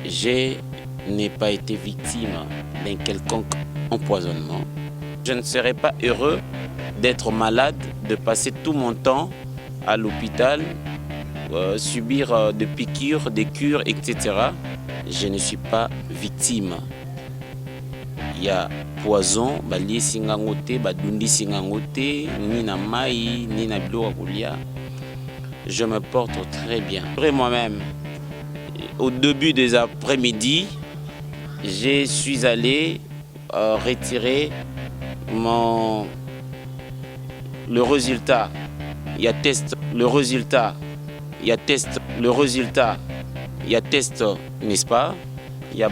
Je n'ai pas été victime d'un quelconque empoisonnement. Je ne serais pas heureux d'être malade, de passer tout mon temps à l'hôpital, subir des piqûres, des cures, etc. Je ne suis pas victime. Il y a poison, bali singangote, badundi singangote, ni na mai, ni na bilo kulia. Je me porte très bien. Moi-même, au début des après-midi, je suis allé retirer le résultat. Il y a test, le résultat. Il y a test, le résultat. Il y a test, n'est-ce pas? Il y a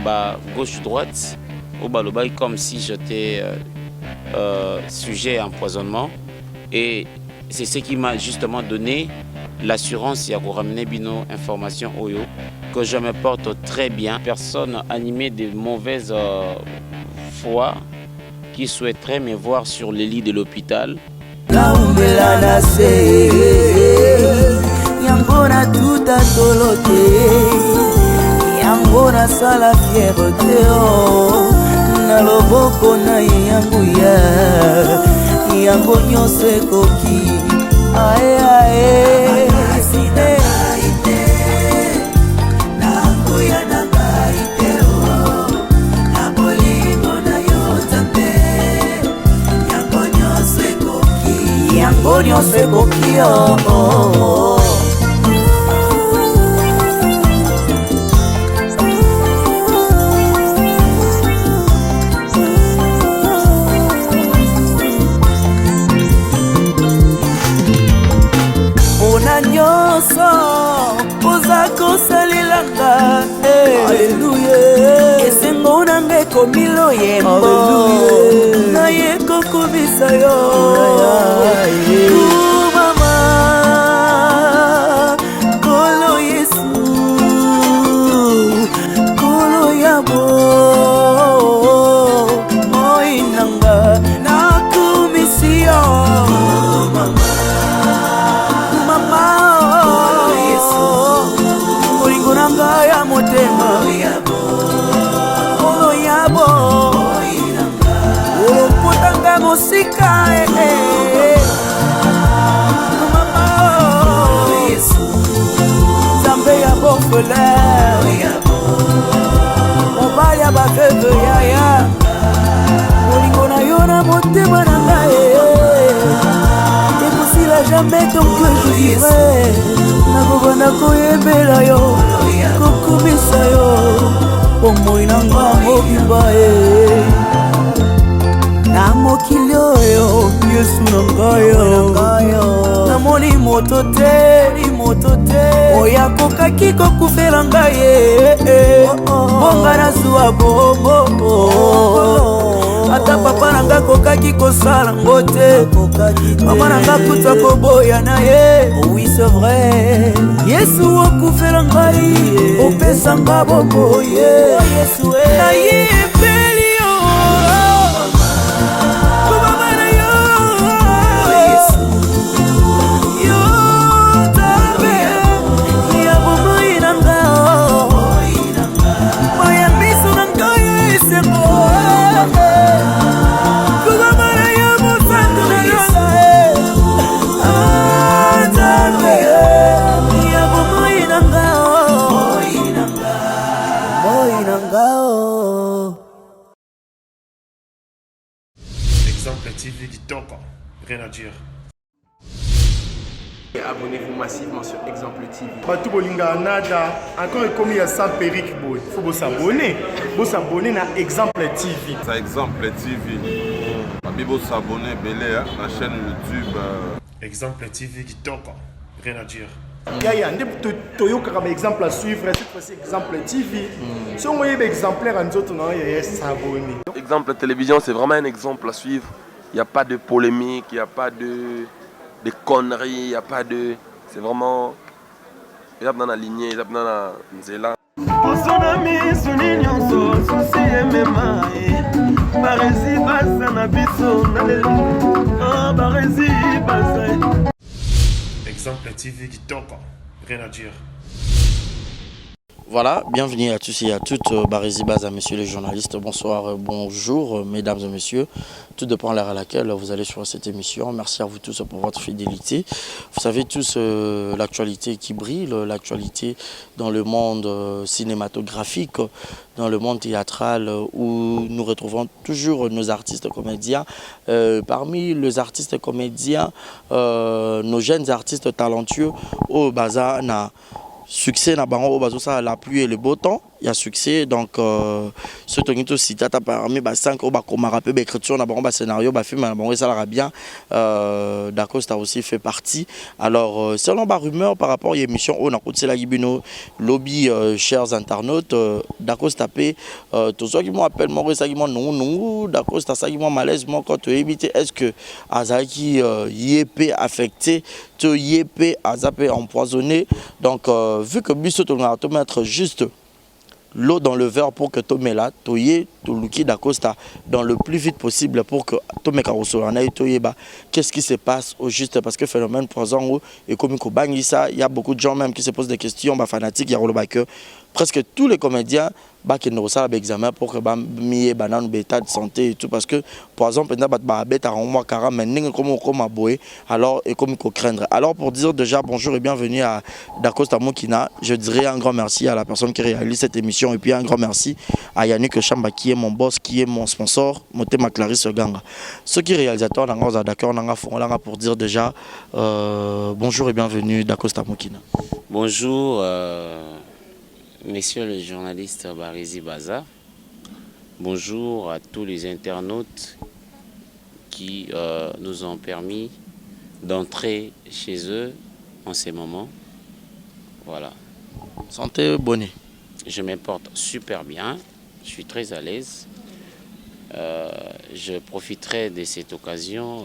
gauche-droite. Au balobaï, comme si j'étais sujet à empoisonnement. Et c'est ce qui m'a justement donné l'assurance, il y a ramener bino information oyo, que je me porte très bien. Personne animée de mauvaise foi qui souhaiterait me voir sur le lit de l'hôpital. Komilo yembo na yeko kubisa yo mama kolo Yesu kolo yabo moinanga na kumisio mama Yesu moingonanga ya motema musika mama Zambe ya bofele mobali ya baveve yaya molingo na yo na motema na ngai ekosila jamais tant que je vivrai nakobanda koyembela yo kokumisa yo bomoi na nga mobimba na mokili oyo Yesu na ngai namoni moto te oyo akokaki kokufela ngai bonga nazwa bombo ata papa na ngai akokaki kosala ngo te mama na ngai kuta koboya na ye oui c'est vrai Yesu okufela ngai opesa nga bombo Yesu na ye Exemple TV Kitoko, rien à dire. Abonnez-vous massivement sur Exemple TV. Batou bolinga nada, encore comme il y a 100 périques, il faut s'abonner. Vous s'abonner à Exemple TV. C'est Exemple TV. Vous s'abonner à la chaîne YouTube. Exemple TV Kitoko, rien à dire. Yaya, un exemple à suivre, cette fois-ci Exemple TV. Si on voit un exemplaire en autres, il s'abonner. Exemple télévision, c'est vraiment un exemple à suivre. Il n'y a pas de polémique, il n'y a pas de conneries, il n'y a pas de... C'est vraiment... Il y a dans la lignée, il y a dans la nzela. Exemple TV Kitoko, rien à dire. Voilà, bienvenue à tous et à toutes, Barési Baza, messieurs les journalistes, bonsoir, bonjour, mesdames et messieurs. Tout dépend de l'heure à laquelle vous allez sur cette émission. Merci à vous tous pour votre fidélité. Vous savez tous l'actualité qui brille, l'actualité dans le monde cinématographique, dans le monde théâtral où nous retrouvons toujours nos artistes comédiens. Parmi les artistes comédiens, nos jeunes artistes talentueux au Baza na succès na bango au bazo ça la pluie et le beau temps. Il y a succès donc ce tonito cité ta parmi ba 5 au ba komara pe ba écriture na bango ba scénario ba film na bango ça la bien Dacosta a aussi fait partie. Alors selon ba rumeur par rapport à l'émission on a côté la Gibino lobby chers internautes Dacosta pe tout ça qui m'appelle moi ça qui moi non Dacosta ça qui moi malaise moi quand tu éviter est-ce que Azaki yep affecté te yep Azapé empoisonné donc vu que biso to na to mettre juste l'eau dans le verre pour que tu mets là, tu Luki Dacosta dans le plus vite possible pour que tu mets qu'est-ce qui se passe au juste parce que phénomène poison et comme il y a beaucoup de gens même qui se posent des questions fanatiques, il y a que presque tous les comédiens qui ne reçoivent pas d'examen pour que mi banane état de santé et tout parce que poison pendant alors et comme il faut craindre. Alors pour dire déjà bonjour et bienvenue à Dacosta Mokina, je dirais un grand merci à la personne qui réalise cette émission et puis un grand merci à Yannick Chamba qui est mon boss, qui est mon sponsor, Motema Clarisse Ganga. Ceux qui réalisateurs d'accord pour dire déjà bonjour et bienvenue Dacosta Mokina. Bonjour messieurs les journalistes Barési Baza. Bonjour à tous les internautes qui nous ont permis d'entrer chez eux en ces moments. Voilà. Santé, bonne. Je me porte super bien, je suis très à l'aise. Je profiterai de cette occasion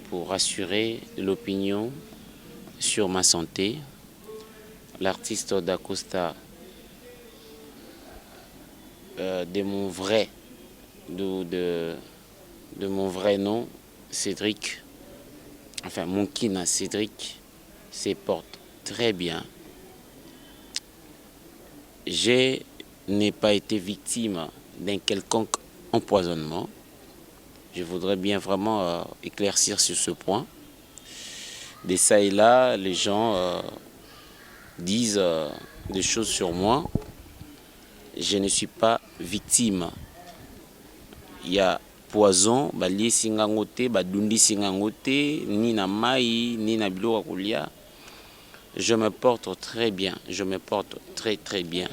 pour rassurer l'opinion sur ma santé. L'artiste Dacosta, de mon vrai nom, Cédric, enfin mon kina Cédric, se porte très bien. Je n'ai pas été victime d'un quelconque empoisonnement. Je voudrais bien vraiment éclaircir sur ce point. De ça et là, les gens disent des choses sur moi. Je ne suis pas victime. Il y a poison, bali singangote, badundi singangote, ni na mai, ni na bilo akulia. Je me porte très bien, je me porte très très bien.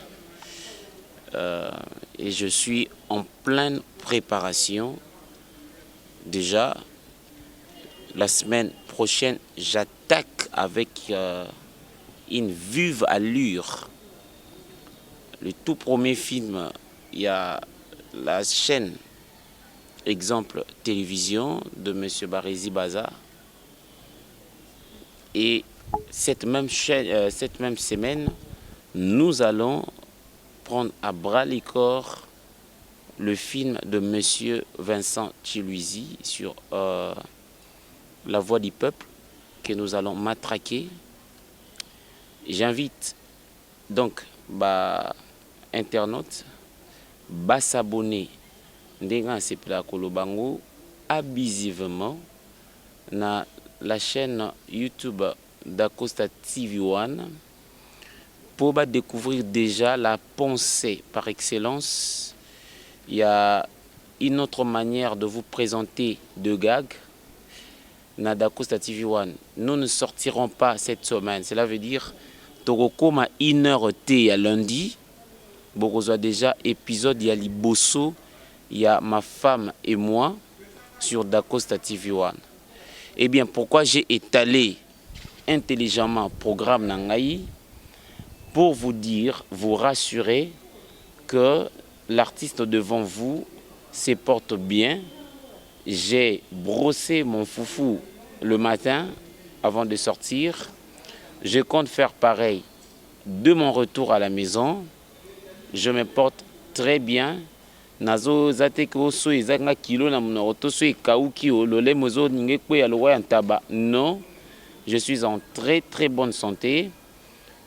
Et je suis en pleine préparation. Déjà, la semaine prochaine, j'attaque avec une vive allure. Le tout premier film, il y a la chaîne Exemple Télévision de M. Barési Baza. Et cette même semaine, nous allons prendre à bras les corps le film de M. Vincent Chiluizi sur La Voix du Peuple que nous allons matraquer. J'invite donc internautes à s'abonner abusivement na la chaîne YouTube Dacosta TV1 pour découvrir déjà la pensée par excellence. Il y a une autre manière de vous présenter de gags na Dacosta TV1. Nous ne sortirons pas cette semaine. Cela veut dire Toroko à 1h à lundi. Bokozo déjà épisode il y a Liboso, il y a ma femme et moi sur Dacosta TV1. Eh bien pourquoi j'ai étalé intelligemment programme Nangaï pour vous dire, vous rassurer que l'artiste devant vous se porte bien. J'ai brossé mon foufou le matin avant de sortir. Je compte faire pareil de mon retour à la maison. Je me porte très bien. Nazo zateko so ezanga kilo na mnoto so ekauki olole mozo ningekwe ya lowa ntaba. Non, je suis en très très bonne santé.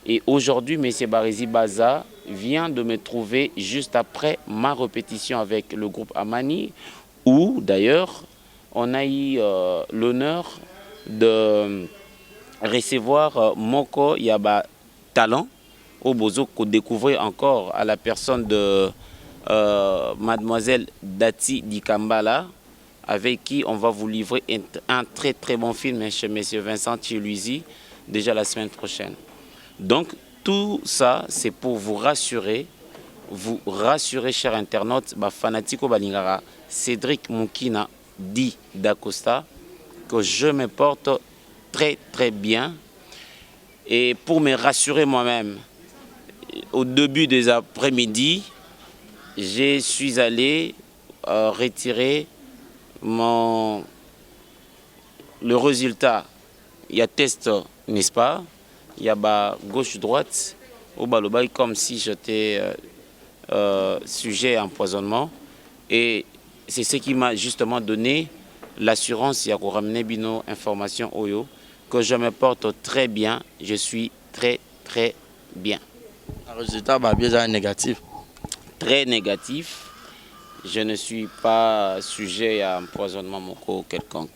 Et aujourd'hui, M. Barizi Baza vient de me trouver juste après ma répétition avec le groupe Amani, où d'ailleurs on a eu l'honneur de recevoir Moko Yaba Talent, au Bozo, qu'on découvrait encore à la personne de Mademoiselle Dati Dikambala, avec qui on va vous livrer un très très bon film chez M. Vincent Chiluizi, déjà la semaine prochaine. Donc tout ça, c'est pour vous rassurer, chers internautes, fanatiko balingara, Cédric Moukina dit d'Acosta, que je me porte très très bien. Et pour me rassurer moi-même, au début des après-midi, je suis allé retirer le résultat. Il y a test, n'est-ce pas? Il y a gauche-droite, au balobaï, comme si j'étais sujet à empoisonnement. Et c'est ce qui m'a justement donné l'assurance, il y a ramené bino information Oyo, que je me porte très bien, je suis très très bien. Le résultat va bien négatif. Très négatif. Je ne suis pas sujet à empoisonnement quelconque.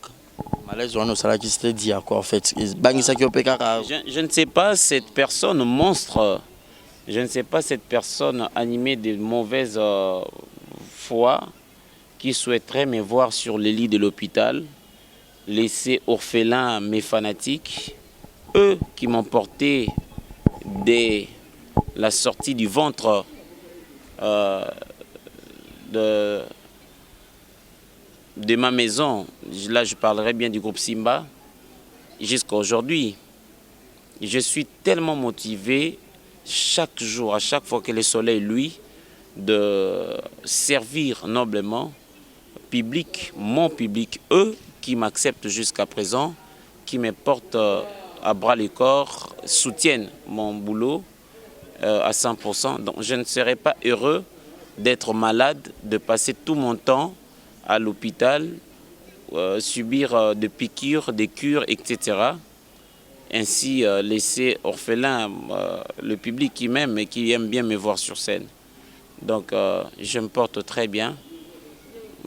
Malaise on a qui s'était dit à quoi en fait. Je ne sais pas cette personne monstre. Je ne sais pas cette personne animée de mauvaise foi qui souhaiterait me voir sur les lits de l'hôpital, laisser orphelin mes fanatiques, eux qui m'ont porté dès la sortie du ventre de ma maison. Là, je parlerai bien du groupe Simba. Jusqu'à aujourd'hui, je suis tellement motivé chaque jour, à chaque fois que le soleil luit, de servir noblement public, mon public, eux qui m'acceptent jusqu'à présent, qui me portent à bras le corps, soutiennent mon boulot à 100%. Donc je ne serais pas heureux d'être malade, de passer tout mon temps à l'hôpital, subir des piqûres, des cures, etc. Ainsi laisser orphelin le public qui m'aime et qui aime bien me voir sur scène. Donc je me porte très bien.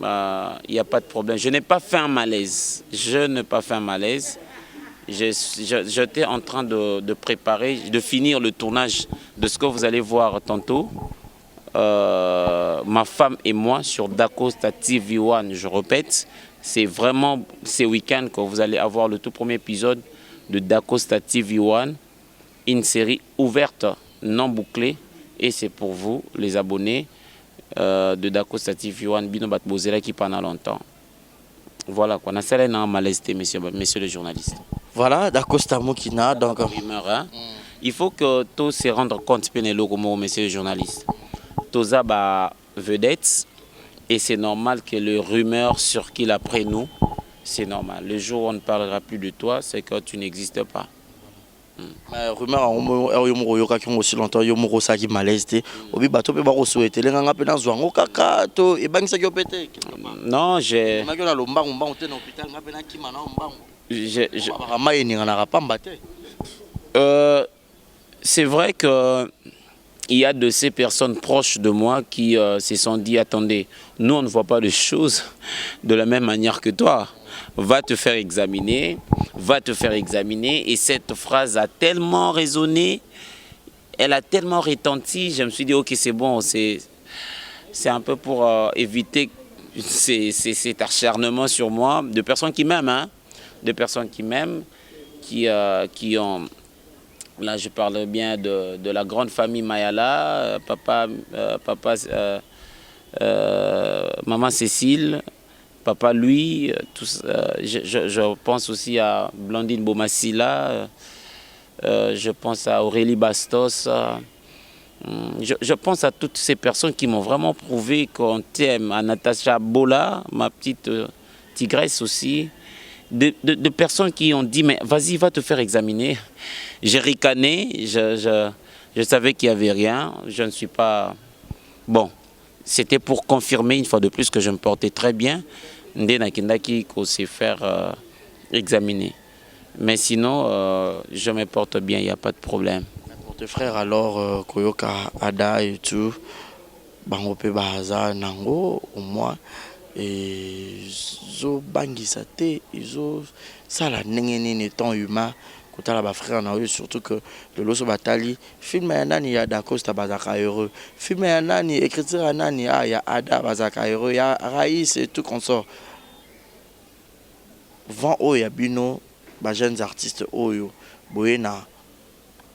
Il n'y a pas de problème. Je n'ai pas fait un malaise. Je n'ai pas fait un malaise. J'étais en train de préparer, de finir le tournage de ce que vous allez voir tantôt. Ma femme et moi sur Dacosta TV One, je répète, c'est vraiment ces week-ends que vous allez avoir le tout premier épisode de Dacosta TV One, une série ouverte, non bouclée, et c'est pour vous, les abonnés de Dacosta TV One, Bino Batbozela qui pendant longtemps. Voilà quoi, on a ça là malaise, messieurs les journalistes. Voilà, Dacosta Moukina, donc. Il faut que tous se rendent compte, messieurs les journalistes. Toza ba vedette et c'est normal que les rumeurs circulent après nous. C'est normal. Le jour où on ne parlera plus de toi, c'est que tu n'existes pas. Mais rumeur aussi longtemps qui malaise non, c'est vrai que il y a de ces personnes proches de moi qui se sont dit, attendez, nous on ne voit pas les choses de la même manière que toi. Va te faire examiner, Et cette phrase a tellement résonné, elle a tellement retenti, je me suis dit, ok, c'est bon, c'est un peu pour éviter cet acharnement sur moi, de personnes qui m'aiment, hein, qui ont... Là, je parle bien de la grande famille Mayala, maman Cécile, papa Louis, je pense aussi à Blandine Bomassila, je pense à Aurélie Bastos, je pense à toutes ces personnes qui m'ont vraiment prouvé qu'on t'aime, à Natacha Bola, ma petite tigresse aussi. De personnes qui ont dit, mais vas-y, va te faire examiner. J'ai ricané, je savais qu'il n'y avait rien, je ne suis pas... Bon, c'était pour confirmer une fois de plus que je me portais très bien. Ndénakindaki qu'on s'est faire examiner. Mais sinon, je me porte bien, il n'y a pas de problème. Pour tes frères alors, Koyoka, Ada et tout, Bangope Bahaza, Nango, au moins, et zo bangisa te, zo ça la nengeni temps humain, quand la ba frère na surtout que le loso batali, film ya nani ya Dacosta bazaka heureux, film ya nani écriture ya nani ya Ada bazaka heureux, ya Raïs et tout consort. Vent o ya bino, ba jeunes artistes oyo, boyena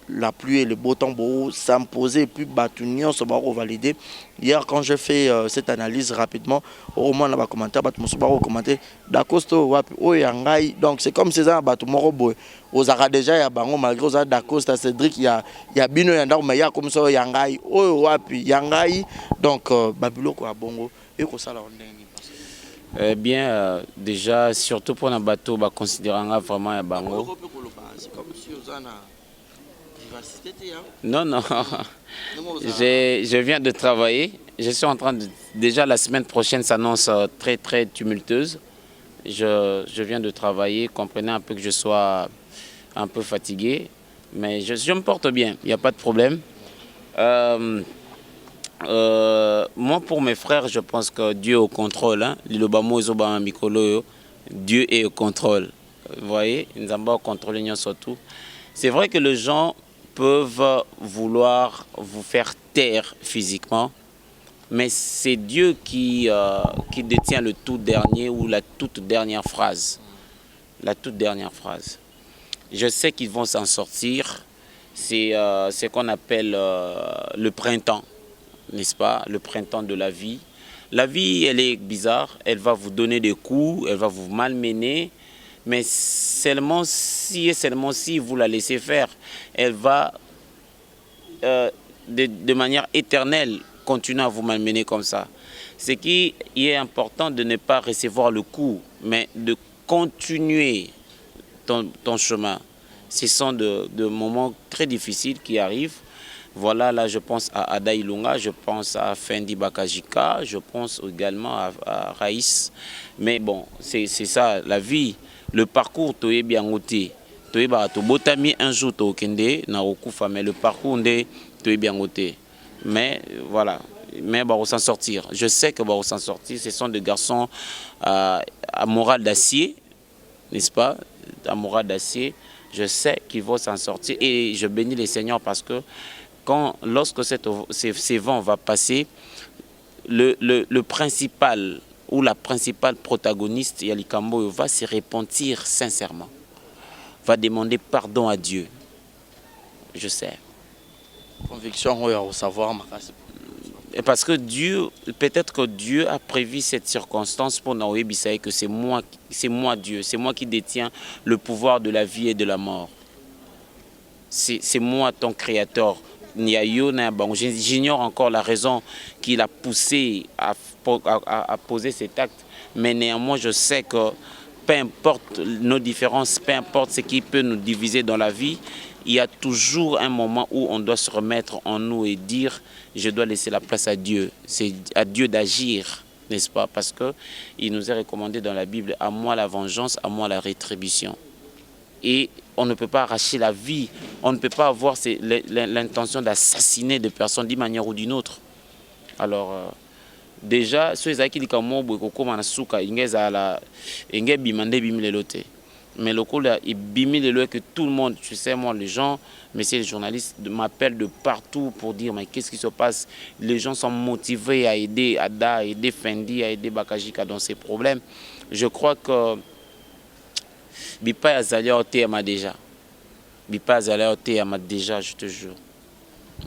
la pluie et le beau temps pour s'imposer et puis batunion se va valider. Hier quand je fais cette analyse rapidement, au moins on a commenté, commenté Dacosta wapi o yangai, donc c'est comme ces ans batumoro boy. Aux ara déjà ya bango malgré aux Dacosta Cédric ya bino yanda mais ya comme ça yangai o wapi yangai, donc babulo ko bongo et ko sala on Eh bien, déjà, surtout pour un bateau, bah, considérant vraiment un bango. C'est comme si aux non, non. Je viens de travailler. Je suis en train de... Déjà, la semaine prochaine s'annonce très, très tumultueuse. Je viens de travailler. Comprenez un peu que je sois un peu fatigué. Mais je me porte bien. Il n'y a pas de problème. Moi, pour mes frères, je pense que Dieu est au contrôle. Hein? Dieu est au contrôle. Vous voyez, nous avons contrôlé surtout. C'est vrai que les gens peuvent vouloir vous faire taire physiquement, mais c'est Dieu qui détient le tout dernier ou la toute dernière phrase. La toute dernière phrase. Je sais qu'ils vont s'en sortir. C'est ce qu'on appelle le printemps, n'est-ce pas? Le printemps de la vie. La vie, elle est bizarre. Elle va vous donner des coups, elle va vous malmener. Mais seulement si vous la laissez faire, elle va de manière éternelle continuer à vous malmener comme ça. Ce qui est important de ne pas recevoir le coup, mais de continuer ton chemin. Ce sont de moments très difficiles qui arrivent. Voilà, là je pense à Ada Ilunga, je pense à Fendi Bakajika, je pense également à Raïs. Mais bon, c'est ça, la vie. Le parcours, tu es bien ôté. Tu es botami un jour, tu es na okufa, mais le parcours, tu es bien ôté. Mais voilà, mais on va s'en sortir. Je sais que on va s'en sortir. Ce sont des garçons à morale d'acier, n'est-ce pas? À morale d'acier. Je sais qu'ils vont s'en sortir et je bénis les Seigneurs parce que lorsque ces vents vont passer, le principal ou la principale protagoniste, Yalikambo, va se repentir sincèrement, va demander pardon à Dieu. Je sais. Conviction, oui, au savoir, parce que peut-être que Dieu a prévu cette circonstance pour Naoé Bissaï, que c'est moi Dieu, c'est moi qui détiens le pouvoir de la vie et de la mort. C'est moi ton créateur. J'ignore encore la raison qui l'a poussé à poser cet acte, mais néanmoins je sais que peu importe nos différences, peu importe ce qui peut nous diviser dans la vie, il y a toujours un moment où on doit se remettre en nous et dire je dois laisser la place à Dieu. C'est à Dieu d'agir, n'est-ce pas? Parce qu'il nous est recommandé dans la Bible, à moi la vengeance, à moi la rétribution. Et on ne peut pas arracher la vie, on ne peut pas avoir l'intention d'assassiner des personnes d'une manière ou d'une autre. Alors, déjà, ceux qui disent mais le coup là, il bimile que tout le monde, tu sais, moi, les gens, messieurs les journalistes, m'appellent de partout pour dire mais qu'est-ce qui se passe? Les gens sont motivés à aider Ada, à aider Fendi, à aider Bakajika dans ses problèmes. Je crois que Bipa Azali a été déjà. Bipa Azali a été déjà, je te jure.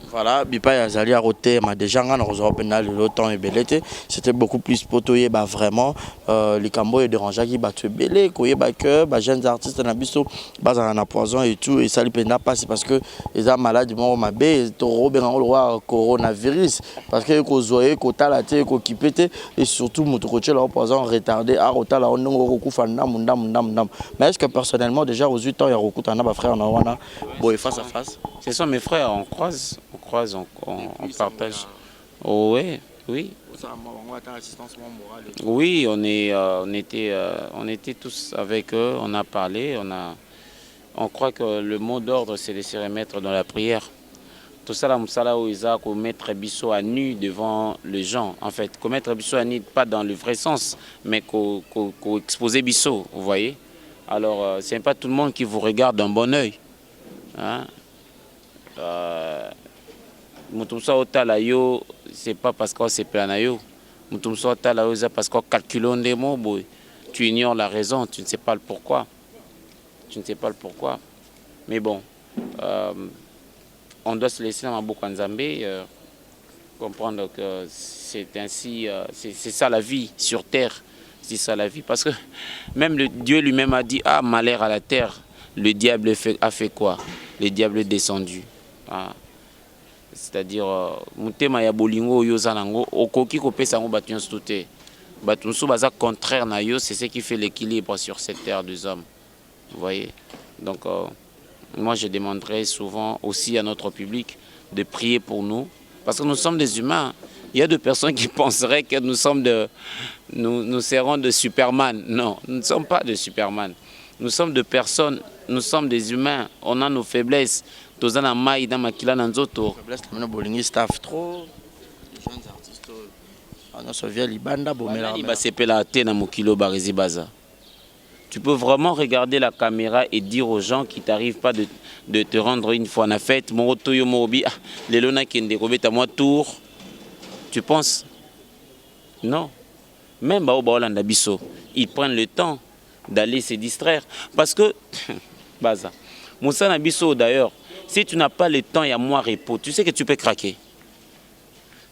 Voilà, Bipa Azali a été déjà, le temps est belé. C'était beaucoup plus potoyé, vraiment. Les Cambo et dérangés qui battent belé, koye que, jeunes artistes na biso, en poison et tout, et ça lui n'a pas, c'est parce que les gens malades du monde ma bé, toro ben le roi coronavirus, parce que ko zoé, ko talaté, ko kipete, et surtout motocoché leur poison retardé, à rota on recouf ndam. Mais est-ce que personnellement déjà aux 8 ans il y a recouf un frère na wana, boy face à face. Ce sont mes frères, on croise, on partage. Oh, oui, oui. Oui, on était tous avec eux, on a parlé, on croit que le mot d'ordre c'est de se remettre dans la prière. tout ça, là, mettre biso à nu devant les gens. En fait, mettre biso à nu, pas dans le vrai sens, mais exposer biso, vous voyez. Alors, ce n'est pas tout le monde qui vous regarde d'un bon oeil. Hein? Mutumsa otala yo, c'est pas parce qu'on s'est plaint yo. Mutumsa otala yo, c'est parce qu'on calcule des mots, boy. Tu ignores la raison, tu ne sais pas le pourquoi. Tu ne sais pas le pourquoi. Mais bon, on doit se laisser dans Maboko Nzambe, comprendre que c'est ainsi, c'est ça la vie sur terre. C'est ça la vie. Parce que même le Dieu lui-même a dit, ah, malheur à la terre. Le diable a fait quoi? Le diable est descendu. Ah. C'est-à-dire, mutema ya bolingo yoza nango, okoki kopesa ngo batu nyonso te. Batu nso baza contraire na yo, c'est ce qui fait l'équilibre sur cette terre des hommes. Vous voyez? Donc, moi je demanderai souvent aussi à notre public de prier pour nous, parce que nous sommes des humains. Il y a des personnes qui penseraient que nous serons de Superman. Non, nous ne sommes pas de Superman. Nous sommes de personnes, nous sommes des humains, on a nos faiblesses. Tozana mai dans makila nanzoto. Faiblesse na bolingi staff trop. Les jeunes artistes on se vient libanda bomela. Ba sepela te na mokilo Barizi Baza. Tu peux vraiment regarder la caméra et dire aux gens qui t'arrivent pas de te rendre une fois en fête, mon toyo mobi, les lona qui ndeko beta moi tour. Tu penses? Non. Même ba Holanda biso, ils prennent le temps d'aller se distraire parce que Baza. Moussa Nabiso d'ailleurs, si tu n'as pas le temps et à moi repos, tu sais que tu peux craquer.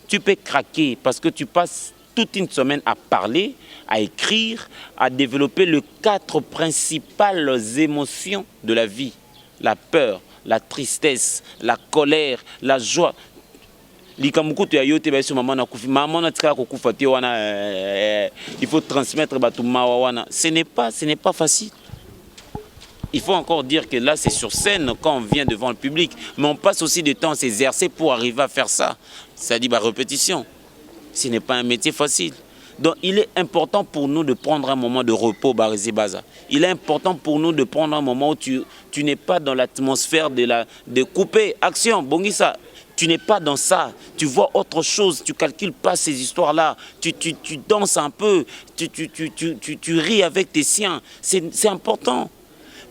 Tu peux craquer parce que tu passes toute une semaine à parler, à écrire, à développer les 4 principales émotions de la vie. La peur, la tristesse, la colère, la joie. Il faut transmettre. Ce n'est pas facile. Il faut encore dire que là, c'est sur scène quand on vient devant le public. Mais on passe aussi du temps à s'exercer pour arriver à faire ça. C'est-à-dire répétition. Ce n'est pas un métier facile. Donc, il est important pour nous de prendre un moment de repos, Barizi Baza. Il est important pour nous de prendre un moment où tu n'es pas dans l'atmosphère de couper. Action, Bongissa. Tu n'es pas dans ça. Tu vois autre chose. Tu ne calcules pas ces histoires-là. Tu danses un peu. Tu ris avec tes siens. C'est important.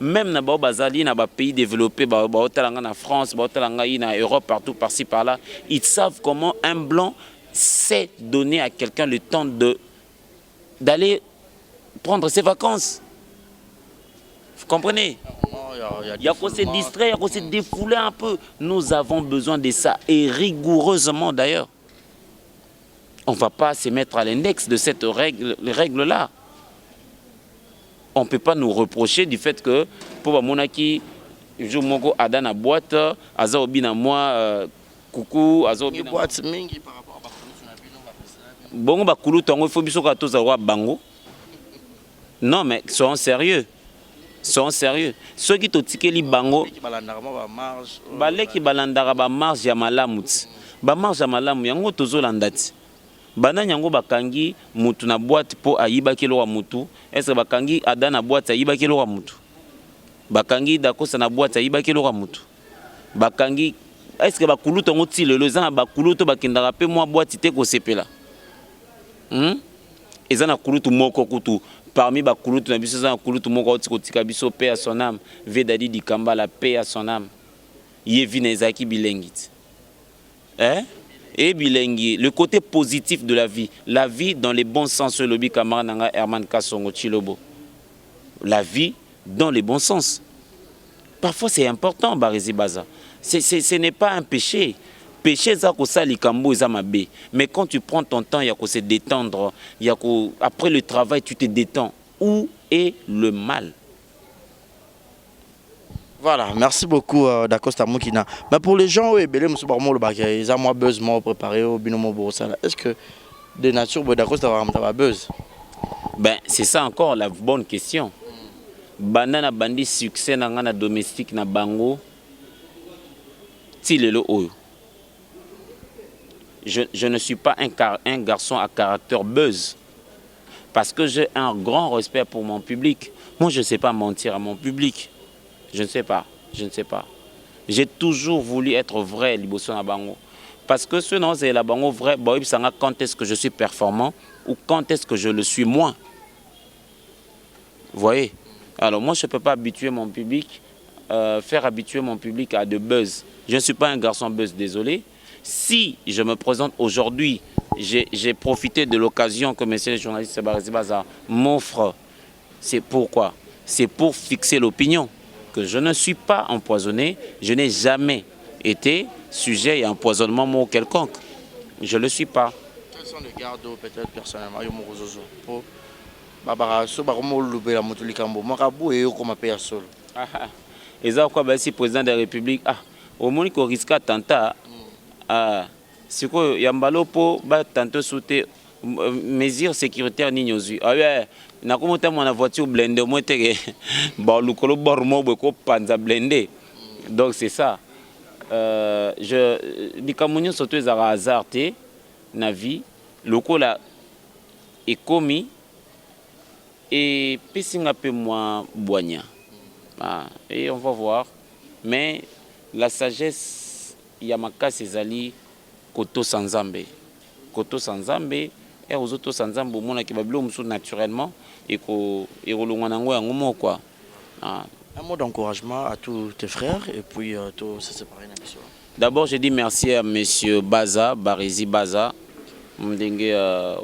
Même dans les pays développés, en France, en Europe, partout, par-ci, par-là, ils savent comment un blanc sait donner à quelqu'un le temps d'aller prendre ses vacances. Vous comprenez? Il y a qu'on se distraire, il y a qu'on se défouler un peu. Nous avons besoin de ça, et rigoureusement d'ailleurs. On ne va pas se mettre à l'index de cette règle-là. On ne peut pas nous reprocher du fait que pour Monaki, je moko ada na boîte, aza obi na moi coucou, aza obi na boîte mingi par rapport à bakulu na bino ba. Bongo bakulu tongo il faut biso ka toza wa bango. Non mais soyons sérieux. Soyons sérieux. Ceux qui totikeli bango qui balandaka ba marge. Baleki balandaka ba marge ya malamu. Ba marge ya malamu yango tozolanda ti. Bana nyango bakangi mutu na boîte po ayibaki lo wa mutu. Est-ce bakangi ada na boîte ayibaki lo wa mutu? Bakangi dakosa na boîte ayibaki lo wa mutu. Bakangi est-ce que bakulu tongo ti lelo za na bakulu to bakindaka pe moi boîte te ko sepela. Eza na kulutu moko kutu parmi bakulutu na biso za na kulutu moko oti kotika biso paix à son âme. Vedadi Dikamba la paix à son âme. Yevina ezaki bilengit. Hein? Et bilingue, le côté positif de la vie dans les bons sens, le lobby camarade Herman Kassongo Chilobo. La vie dans les bons sens. Parfois c'est important, Barizi Baza. Ce n'est pas un péché. Péché, c'est ça, likambo, c'est mabé. Mais quand tu prends ton temps, il y a qu'à se détendre. Après le travail, tu te détends. Où est le mal? Voilà, merci beaucoup Dacosta Moukina. Mais pour les gens, ils ont moins besoin de préparer au binomo Borosala. Est-ce que de nature, Dacosta va buzz? Ben, c'est ça encore la bonne question. Banana bandi succès na domestique na bango. Tilelo oyo. Je ne suis pas un garçon à caractère buzz. Parce que j'ai un grand respect pour mon public. Moi, je ne sais pas mentir à mon public. Je ne sais pas. J'ai toujours voulu être vrai, liboso na bango. Parce que ce nom, c'est la bango vrai, quand est-ce que je suis performant ou quand est-ce que je le suis moins. Vous voyez? Alors moi, je ne peux pas habituer mon public, faire habituer mon public à de buzz. Je ne suis pas un garçon buzz, désolé. Si je me présente aujourd'hui, j'ai profité de l'occasion que monsieur le journaliste Barezi Baza m'offre. C'est pourquoi? C'est pour fixer l'opinion. Que je ne suis pas empoisonné, je n'ai jamais été sujet à empoisonnement mot quelconque. Je ne le suis pas. Quels sont les gardes peut-être personnellement pour Barbara Sobaromo Lubela Motulikambo Marabu et Okomape Solo. Et ça, quoi, si président de la République, au moins qu'on risque attentat, c'est quoi, Yambalo pour tantôt sauter mesures sécuritaires nignosu. Ah ouais, na comment t'as mon voiture blindée, moi t'es bon le colo bormo beaucoup panza blindé. Donc c'est ça. Je dis comme nous surtout les hasardé na vie, le colo est commis et puis un peu moins boignant. Et on va voir. Mais la sagesse, Yamaka Césali, Koto Sanzambe. Koto Sanzambe, et aux autres Sanzambe, au monde qui va bloquer naturellement et qu'on est quoi. Un mot d'encouragement à tous tes frères et puis tout se séparer. D'abord, je dis merci à monsieur Baza, Barezi Baza, Mdenge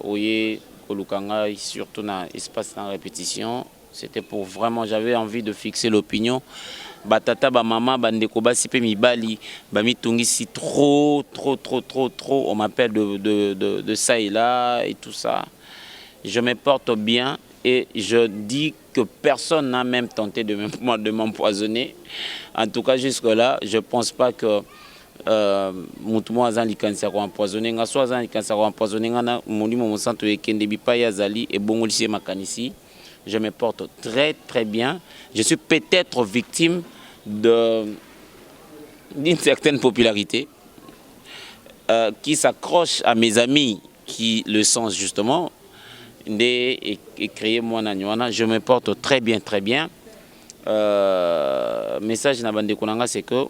Oye, Kolukanga, surtout dans l'espace de répétition. C'était pour vraiment, j'avais envie de fixer l'opinion. Batata, ba maman, bandeko basi pe mibali, ba mitungisi trop. On m'appelle de ça et là et tout ça. Je me porte bien et je dis que personne n'a même tenté de m'empoisonner. En tout cas, jusque-là, je ne pense pas que Moutouma Azan Likansa ko empoisonné. Nga so Azan Likansa ko empoisonné. Nga moni mo santo ekende bipa Azali et bongolisi makanisi. Je me porte très bien. Je suis peut-être victime d'une certaine popularité qui s'accroche à mes amis qui le sont justement. Et créer moi Nanywana. Je me porte très bien. Message na bande konanga, c'est que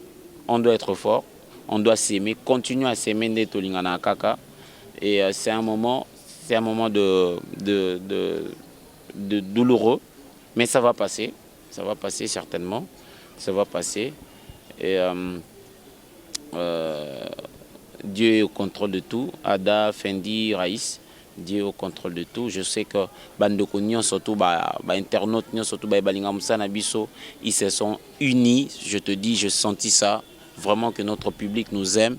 on doit être fort, on doit s'aimer, continuer à s'aimer de Tolingana Kaka. Et c'est un moment de douloureux, mais ça va passer certainement, ça va passer. Et Dieu est au contrôle de tout. Ada, Fendi, Raïs, Dieu est au contrôle de tout. Je sais que Bandoko Nyon, surtout internautes, surtout Nabiso, ils se sont unis. Je te dis, je sentis ça, vraiment que notre public nous aime.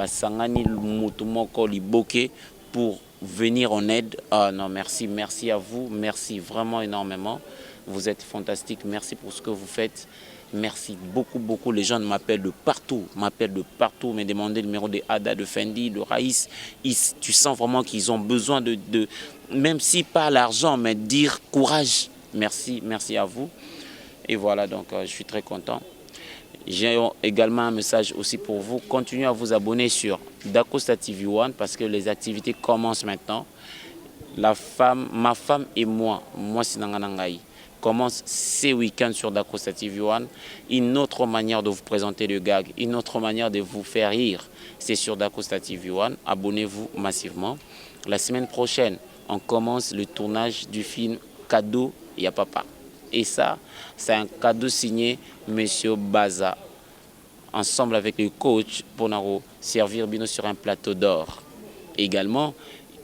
Sangani Mutumoko Liboke pour venir en aide. Ah non, merci à vous, merci vraiment énormément. Vous êtes fantastique, merci pour ce que vous faites. Merci beaucoup. Les gens m'appellent de partout, me demandent le numéro de Ada, de Fendi, de Raïs. Tu sens vraiment qu'ils ont besoin de, même si pas l'argent, mais dire courage. Merci à vous. Et voilà, donc je suis très content. J'ai également un message aussi pour vous. Continuez à vous abonner sur Dacosta TV One parce que les activités commencent maintenant. Ma femme et moi Sinanganangaï, commence ces week-ends sur Dacosta TV One. Une autre manière de vous présenter le gag, une autre manière de vous faire rire, c'est sur Dacosta TV One. Abonnez-vous massivement. La semaine prochaine, on commence le tournage du film Cadeau Y'a Papa. Et ça, c'est un cadeau signé Monsieur Baza, ensemble avec le coach pour nous servir Bino sur un plateau d'or. Également,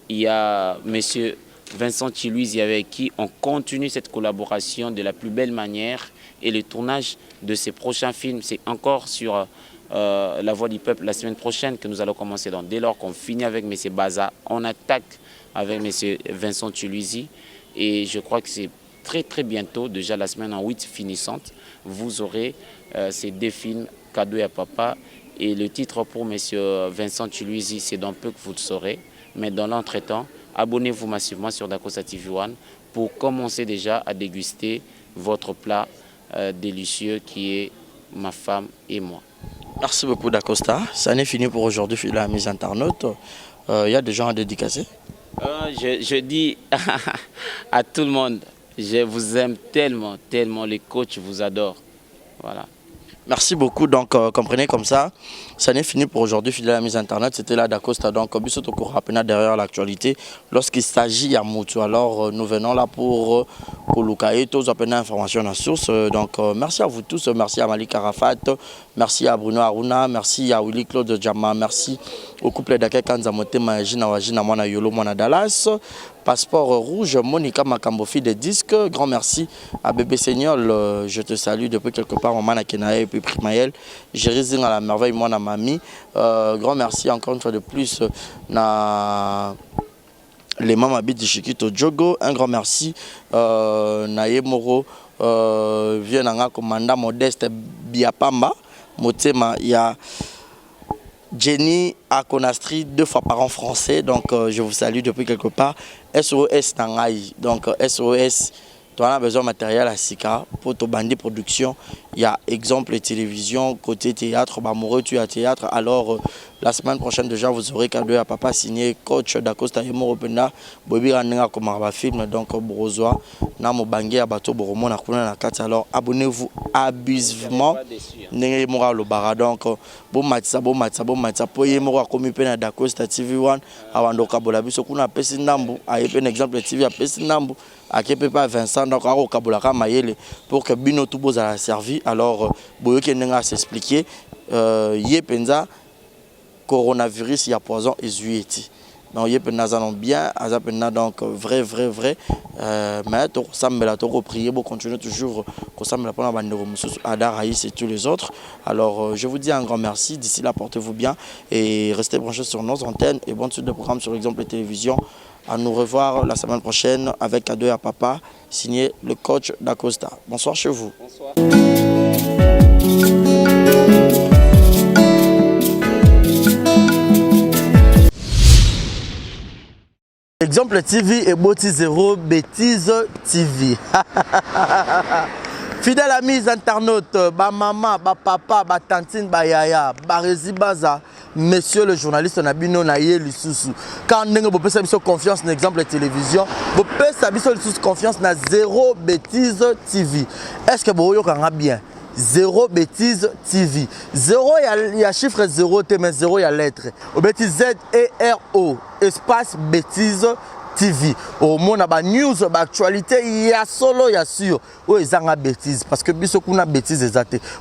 il y a Monsieur Vincent Chiluizi avec qui on continue cette collaboration de la plus belle manière. Et le tournage de ces prochains films, c'est encore sur La Voix du Peuple la semaine prochaine que nous allons commencer. Donc, dès lors qu'on finit avec M. Baza, on attaque avec M. Vincent Chiluizi. Et je crois que c'est très bientôt, déjà la semaine en 8 finissante, vous aurez ces deux films, Cadeau à Papa. Et le titre pour M. Vincent Chiluizi, c'est dans peu que vous le saurez. Mais dans l'entretemps, abonnez-vous massivement sur Dacosta TV One pour commencer déjà à déguster votre plat délicieux qui est ma femme et moi. Merci beaucoup Dacosta. Ça n'est fini pour aujourd'hui, la mise internaute. Il y a des gens à dédicacer. Je dis à tout le monde, je vous aime tellement, les coachs vous adorent. Voilà. Merci beaucoup. Donc, comprenez comme ça, ça n'est fini pour aujourd'hui. Fidèle à la mise Internet, c'était là d'Acosta. Donc, Bissot Rapena derrière l'actualité. Lorsqu'il s'agit à Moutou, alors nous venons là pour Kolukae, tous appelés information à source. Donc, merci à vous tous. Merci à Malik Arafat. Merci à Bruno Aruna. Merci à Willy Claude Djama. Merci au couple d'Ake Kanzamote Majina Wajina Mwana Yolo Mwana Dallas. Passeport rouge, Monica Makambofi des disques. Grand merci à Bébé Seigneur. Je te salue depuis quelque part. Maman Nakenae et puis Primaël. Jérézine à la merveille, moi, mamie. Grand merci encore une fois de plus na les mamans de Chiquito Djogo. Un grand merci Naye Moro. Vieux Nanga commandant Modeste Biapamba. Motema, il y a Jenny à Conastri, 2 fois par an français. Donc je vous salue depuis quelque part. SOS Nangaï. Donc SOS, tu as besoin de matériel à Sika pour ton bandit production. Il y a exemple télévision, côté théâtre, Bamoureux, tu as théâtre. Alors la semaine prochaine déjà vous aurez cadeau à papa signé coach d'Acosta Yemo Openda, Bobi Ranenga comme un film donc Brozoa, Namo Bangé à bateau Boromo na kuna na kati. Alors abonnez-vous abusivement. Nenge mora lo bara donc bon matza po yemo a komi pena d'Acosta TV1 awando kabola biso kuna pesi ndambu ayepe un exemple TV a pesi ndambu akepe pas Vincent donc aro kabola ka mayele pour que bino tout beaux à la servi. Alors boyoke nenga s'expliquer yepenza coronavirus, il y a poison et zuéti. Donc, il y a bien, donc vrai. Mais tout ça me prier pour continuer toujours comme ça me la prendre Ada Raïs et tous les autres. Alors, je vous dis un grand merci. D'ici là, portez-vous bien et restez branchés sur nos antennes et bonne suite de programme sur l'exemple télévision. À nous revoir la semaine prochaine avec cadeau à papa, signé le coach d'Acosta. Bonsoir chez vous. Bonsoir. Exemple TV et Boti Zéro Bêtise TV. Fidèle amis internautes, ba maman, ba papa, ba tantine, ba yaya, ba rési baza, monsieur le journaliste Nabino Naye Lisusu. Quand vous pouvez faire confiance dans l'exemple télévision, vous pouvez faire confiance dans Zéro Bêtise TV. Est-ce que vous avez bien? Zéro Bêtise TV. Zéro, il y a chiffre 0, mais 0, il y a lettre. Au bêtise Z-E-R-O, espace Bêtise TV. Au monde, il y a news, actualité, il y a solo, il y a sûr. Oh, ils ont bêtise. Parce que beaucoup de bêtises,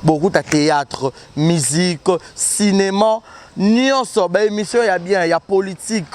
beaucoup de théâtre, musique, cinéma. Nuance, émission, il y a bien, il y a politique,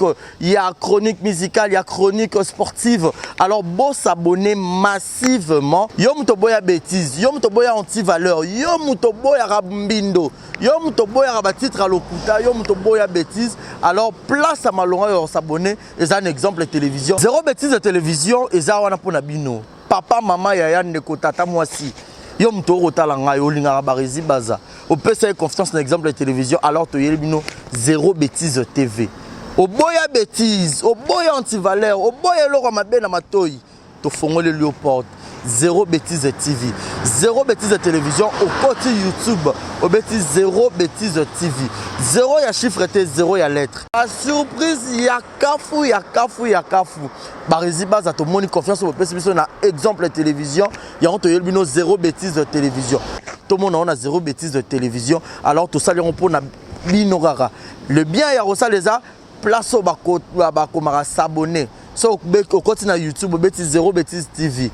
il y a chronique musicale, il y a chronique sportive. Alors, bon s'abonner massivement. Yom toboya bêtise, yom toboya anti-valeur, yom toboya rabumbindo, yom toboya rabatitre à l'okuta, yom toboya bêtise. Alors, place à Malonga et s'abonner. Et ça, un exemple de télévision. Zéro bêtise de télévision, et ça, on a pour Nabino. Papa, maman, yaya, neko, tata, moi si. Yom toro talanga yolinga barezi baza. Au PC confiance dans l'exemple de télévision alors to yelibino Zéro Bêtise TV. Au boya bêtise, au boya anti-valeur, au boya loro mabe na matoyi. To fongo le Léopold. Zéro Bêtise TV. Zéro Bêtise de télévision au côté YouTube. Au bêtise Zéro Bêtise TV. Zéro ya chiffre T, zéro ya lettre. La surprise ya kafu. Barezi baza to moni confiance au PC na exemple de télévision. Ya on to yelbino Zéro Bêtise de télévision. Tout le monde on a Zéro Bêtise de télévision. Alors tout ça on pour na binorara. Le bien ya rosa les a place au bako mara s'abonner. So au côté na YouTube au bêtise Zéro Bêtise TV.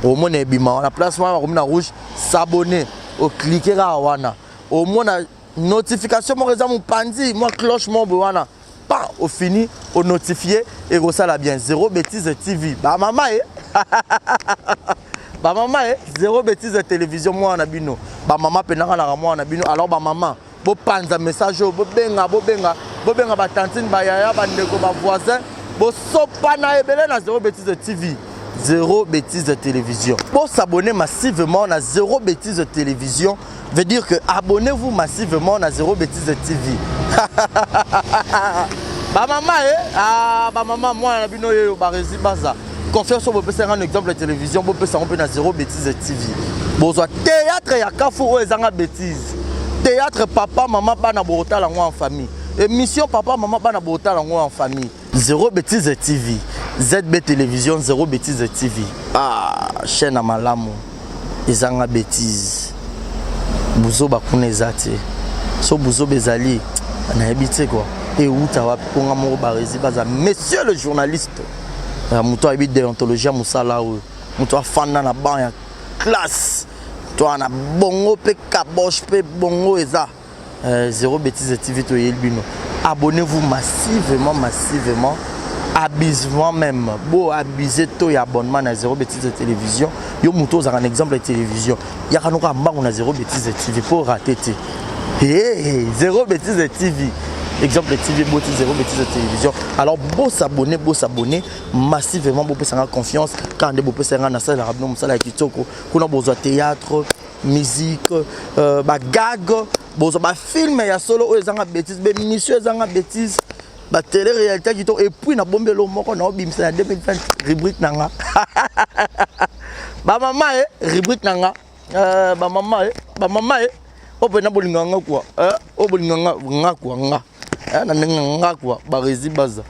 Au moins la place rouge, s'abonner, au cliquer à wana. Au moins la notification, moi mon pandi, moi cloche mon wana. Pas au fini, au notifier et ça la bien. Zéro Bêtise TV. Bah maman bah maman Zéro Bêtise de télévision moi en abino. Bah maman penanga na moi en abino. Alors bah maman, bo panza message, bo benga ba tantine ba yaya ba ndeko ba voisin, bo sopa na ebele na Zéro Bêtise TV. Zéro Bêtise de télévision. Pour s'abonner massivement à Zéro Bêtise de télévision, veut dire que abonnez-vous massivement à Zéro Bêtise de TV. Bah maman, bah maman, moi, on a bino yo barezi baza. Confiance sur vous pouvez un exemple de télévision, vous pouvez s'en à Zéro Bêtise de TV. Bon, théâtre ya kafu ou ezanga bêtise. Théâtre papa, maman, bana borota la en famille. Émission papa, maman, bana borota la en famille. Zéro Bêtise de TV. ZB Télévision, Zéro Bêtise TV. Ah, chaîne à Malamo. Ils ont la bêtise. buzo bakuna ezate so buzo bezali na habité quoi et où ta wa ponga mo barezi baza monsieur le journaliste muto a déontologie musala ou muto a fanda na ban ya classe toi na bongo pe kabosh pe bongo eza Zéro Bêtise TV to yelbino abonnez-vous massivement abusement même beau abuser to ya abonnement na Zéro Bêtise télévision yo muto za un exemple de télévision ya kanoka mbango na Zéro Bêtise TV pour rater Zéro Bêtise TV exemple TV beau Zéro Bêtise télévision alors beau s'abonner massivement beau faire confiance quand beau faire na salle rabno musala kitoko kuna besoin théâtre musique ba gag besoin ba film ya solo o ezanga bêtise be mission ezanga bêtise ba télé réalité kitoko et puis na bombelo moko na obimisa na 2020 rubrique nanga ba mama rubrique nanga ba mama o pena bolinganga quoi o bolinganga nga quoi nga na nga quoi barezi baza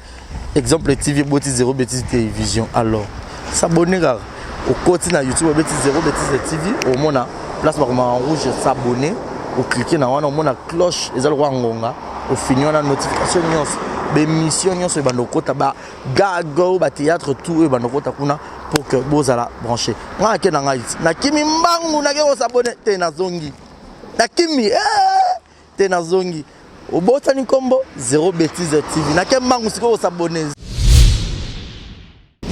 exemple TV boti Zéro Bêtise télévision alors s'abonner gars au côté na YouTube bêtise Zéro Bêtise TV au mona place par en rouge s'abonner au cliquer na wana au mona cloche ezal roi ngonga au finir na notification nyonso bémission nyonso e bando kota ba gago ba théâtre tout e bando kota kuna pour que bozala brancher nga ke na ngai na kimi mbangu na ke s'abonner te na zongi na kimi te na zongi au botani combo Zéro Bêtise TV na ke mbangu siko s'abonner.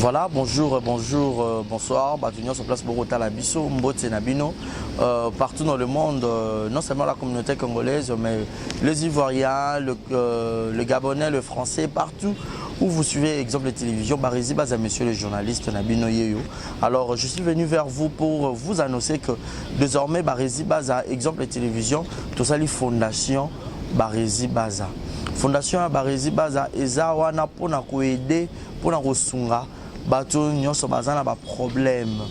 Voilà, bonjour, bonsoir. Batunion sur place Bogota la Bisso, Mbote Nabino, partout dans le monde, non seulement la communauté congolaise, mais les Ivoiriens, le Gabonais, le Français, partout où vous suivez exemple de télévision, Barizi Baza, monsieur le journaliste Nabino Yeyo. Alors, je suis venu vers vous pour vous annoncer que désormais Barizi Baza, exemple de télévision, tout ça, les fondations Barizi Baza. Fondation Barizi Baza, Eza wana pona ko aider, pona ko sunga. Bato nyonso bazana ba problème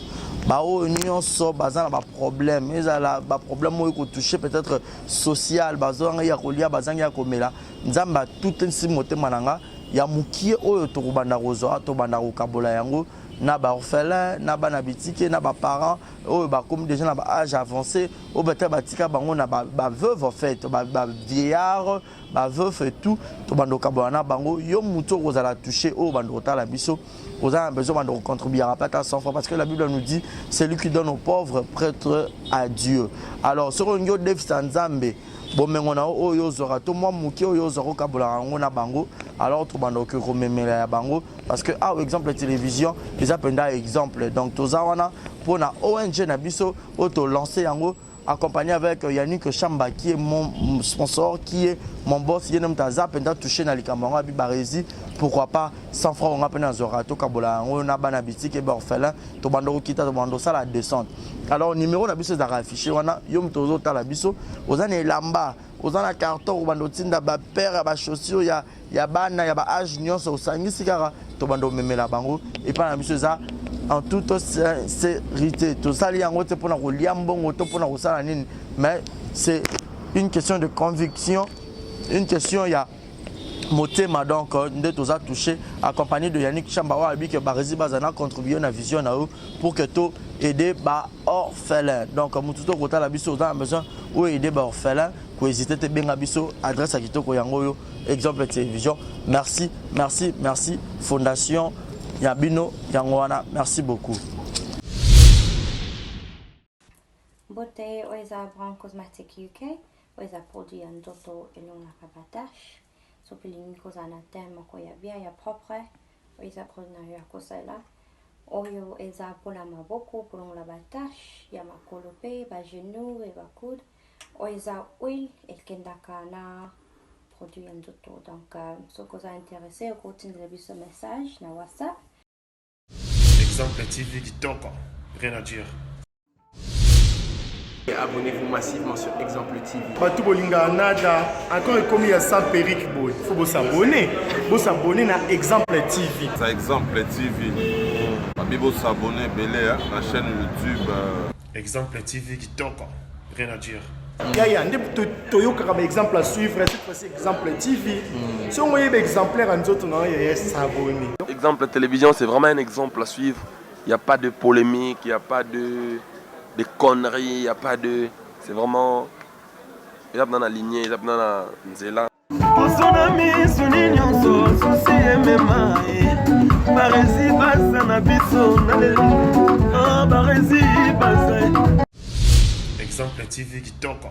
bao nyonso bazana ba problème ezala ba problème mo ko toucher peut-être social bazanga ya kolia bazanga ya komela nzamba tout nsi motema nanga ya mukie oyo to kubanda kozo to banda ko kabola yango na ba orphelin na ba na bitike na ba parents oyo ba comme déjà na ba âge avancé o beta batika bango na ba veuve en fait ba vieillard ba veuve et tout to banda kabola na bango yo muto kozala toucher o banda kotala biso. Vous avez besoin de contribuer à pas 100 francs parce que la Bible nous dit c'est lui qui donne aux pauvres prêtre à Dieu. Alors sur un yo dev sanzambe bon mengona o yo zora to moi muki o yo zoro kabula ngona bango alors to bando que rememela ya bango parce que ah exemple télévision les appenda exemple donc toza wana pour na ONG na biso auto lancer yango accompagné avec Yannick Chamba qui est mon sponsor, qui est mon boss, Yenem Taza, pendant toucher dans les camarades Bibarezi, pourquoi pas 100 francs on a peine à Zorato, Kabola, on a banabiti qui est orphelin, Tobando Kita, Tobando ça la descente. Alors numéro on a biso affiché, on a Yom Tozo Talabiso, aux années Lamba, aux années carton, Tobando Tinda, père, chaussures, il y a bana, il y a âge, Nyon, au Sangi Sigara, Tobando Memela Bango, et pas la biso ça. En toute sincérité, tout ça, mais c'est une question de conviction, une question, il y a motema donc de tout ça touché, accompagné de Yannick Chambawa, que Barizi Bazana contribué à la vision pour que tout aider les orphelins. Donc, Moututo Kota la biso, on a besoin d'aider les orphelins, pour hésiter à bien biso, adresse à Kitoko Yangoyo, exemple de télévision. Merci, merci, merci, Fondation Yabino Yangwana, merci beaucoup. Bote oiza Brown Cosmetic UK, oiza produit en doto et longa rabatache. So pilingi koza na tema ko ya bien ya propre, oiza produit na ya kosela. Oyo eza pola maboko pour la batache, ya makolope, ba genou et ba coude. Oiza oil et kendaka na produit en doto. Donc so koza intéressé, au continuer de ce message na WhatsApp. Exemple TV qui toque, rien à dire. Abonnez-vous massivement sur Exemple TV. Batou bolinga nada, encore comme il y a 100 perruques, il faut vous s'abonner. Vous s'abonner à Exemple TV. C'est Exemple TV. Vous s'abonner à la chaîne YouTube. Exemple TV qui toque, rien à dire. Il y a un exemple à suivre, cette fois-ci Exemple TV. Si on voit un exemplaire, on doit s'abonner. Exemple télévision, c'est vraiment un exemple à suivre. Il n'y a pas de polémique, il n'y a pas de conneries, il n'y a pas de... c'est vraiment eza mpena na lignée eza mpena na nzela kosona miso ni nyonso susi emema barezi baza na biso barezi baza Exemple TV kitoko,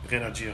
rien à dire.